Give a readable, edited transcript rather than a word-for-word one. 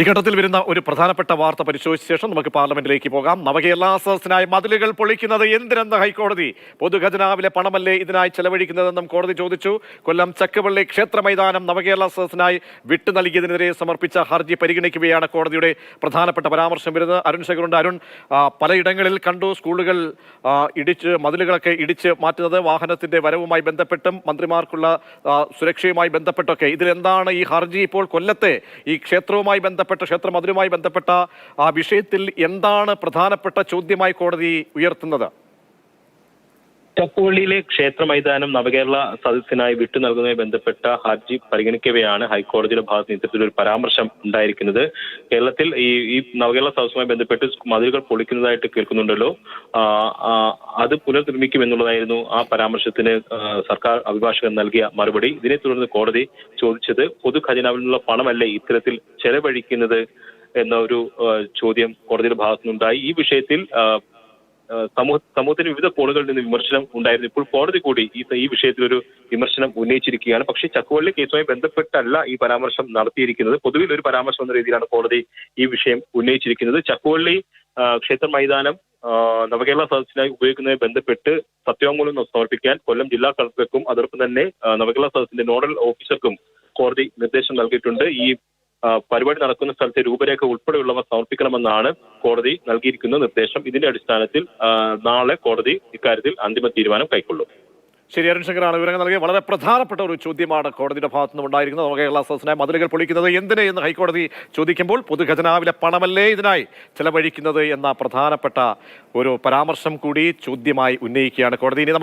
ഈ ഘട്ടത്തിൽ വരുന്ന ഒരു പ്രധാനപ്പെട്ട വാർത്ത പരിശോധിച്ച ശേഷം നമുക്ക് പാർലമെന്റിലേക്ക് പോകാം. നവകേരള സദസ്സിനായി മതിലുകൾ പൊളിക്കുന്നത് എന്തിനെന്ന് ഹൈക്കോടതി. പൊതുഖജനാവിലെ പണമല്ലേ ഇതിനായി ചെലവഴിക്കുന്നതെന്നും കോടതി ചോദിച്ചു. കൊല്ലം ചക്കുവള്ളി ക്ഷേത്ര മൈതാനം നവകേരള സദസ്സിനായി വിട്ടു നൽകിയതിനെതിരെ സമർപ്പിച്ച ഹർജി പരിഗണിക്കുകയാണ് കോടതിയുടെ പ്രധാനപ്പെട്ട പരാമർശം വരുന്നത്. അരുൺ ശേഖറുണ്ട്. അരുൺ, പലയിടങ്ങളിൽ കണ്ടു സ്കൂളുകൾ മതിലുകളൊക്കെ ഇടിച്ച് മാറ്റുന്നത്, വാഹനത്തിന്റെ വരവുമായി ബന്ധപ്പെട്ടും മന്ത്രിമാർക്കുള്ള സുരക്ഷയുമായി ബന്ധപ്പെട്ടൊക്കെ. ഇതിലെന്താണ് ഈ ഹർജി? ഇപ്പോൾ കൊല്ലത്തെ ഈ ക്ഷേത്രവുമായി ക്ഷേത്രമതിലുമായി ബന്ധപ്പെട്ട ആ വിഷയത്തിൽ എന്താണ് പ്രധാനപ്പെട്ട ചോദ്യമായി കോടതി ഉയർത്തുന്നത്? ചക്കുവള്ളിയിലെ ക്ഷേത്ര മൈതാനം നവകേരള സദസ്സിനായി വിട്ടു നൽകുന്നതുമായി ബന്ധപ്പെട്ട ഹർജി പരിഗണിക്കവെയാണ് ഹൈക്കോടതിയുടെ ഭാഗത്ത് ഇത്തരത്തിലൊരു പരാമർശം ഉണ്ടായിരിക്കുന്നത്. കേരളത്തിൽ ഈ നവകേരള സദസ്സുമായി ബന്ധപ്പെട്ട് മതിലുകൾ പൊളിക്കുന്നതായിട്ട് കേൾക്കുന്നുണ്ടല്ലോ, അത് പുനർനിർമ്മിക്കുമെന്നുള്ളതായിരുന്നു ആ പരാമർശത്തിന് സർക്കാർ അഭിഭാഷകൻ നൽകിയ മറുപടി. ഇതിനെ തുടർന്ന് കോടതി ചോദിച്ചത് പൊതുഖജനാവിൽ നിന്നുള്ള പണമല്ലേ ഇത്തരത്തിൽ ചെലവഴിക്കുന്നത് എന്ന ഒരു ചോദ്യം കോടതിയുടെ ഭാഗത്തുനിന്നുണ്ടായി. ഈ വിഷയത്തിൽ സമൂഹത്തിന് വിവിധ കോണുകളിൽ നിന്ന് വിമർശനം ഉണ്ടായിരുന്നു. ഇപ്പോൾ കോടതി കൂടി ഈ വിഷയത്തിൽ ഒരു വിമർശനം ഉന്നയിച്ചിരിക്കുകയാണ്. പക്ഷേ ചക്കുവള്ളി കേസുമായി ബന്ധപ്പെട്ടല്ല ഈ പരാമർശം നടത്തിയിരിക്കുന്നത്. പൊതുവിൽ ഒരു പരാമർശം എന്ന രീതിയിലാണ് കോടതി ഈ വിഷയം ഉന്നയിച്ചിരിക്കുന്നത്. ചക്കുവള്ളി ക്ഷേത്ര മൈതാനം നവകേരള സദസ്സിനായി ഉപയോഗിക്കുന്നതുമായി ബന്ധപ്പെട്ട് സത്യവാങ്മൂലം സമർപ്പിക്കാൻ കൊല്ലം ജില്ലാ കളക്ടർക്കും അതോടൊപ്പം തന്നെ നവകേരള സദസ്സിന്റെ നോഡൽ ഓഫീസർക്കും കോടതി നിർദ്ദേശം നൽകിയിട്ടുണ്ട്. ഈ പരിപാടി നടക്കുന്ന സ്ഥലത്തെ രൂപരേഖ ഉൾപ്പെടെയുള്ളവ സമർപ്പിക്കണമെന്നാണ് കോടതി നൽകിയിരിക്കുന്ന നിർദ്ദേശം. ഇതിന്റെ അടിസ്ഥാനത്തിൽ നാളെ കോടതി ഇക്കാര്യത്തിൽ അന്തിമ തീരുമാനം കൈക്കൊള്ളും. ശരി, അരുൺ ശങ്കറാണ് വിവരങ്ങൾ നൽകിയ. വളരെ പ്രധാനപ്പെട്ട ഒരു ചോദ്യമാണ് കോടതിയുടെ ഭാഗത്തു നിന്നും ഉണ്ടായിരിക്കുന്നത്. നവകേരള സദസ്സിനായി മതിലുകൾ പൊളിക്കുന്നത് എന്തിന് എന്ന് ഹൈക്കോടതി ചോദിക്കുമ്പോൾ പൊതുഖജനാവിലെ പണമല്ലേ ഇതിനായി ചെലവഴിക്കുന്നത് എന്ന പ്രധാനപ്പെട്ട ഒരു പരാമർശം കൂടി ചോദ്യമായി ഉന്നയിക്കുകയാണ് കോടതി. ഇനി നമുക്ക്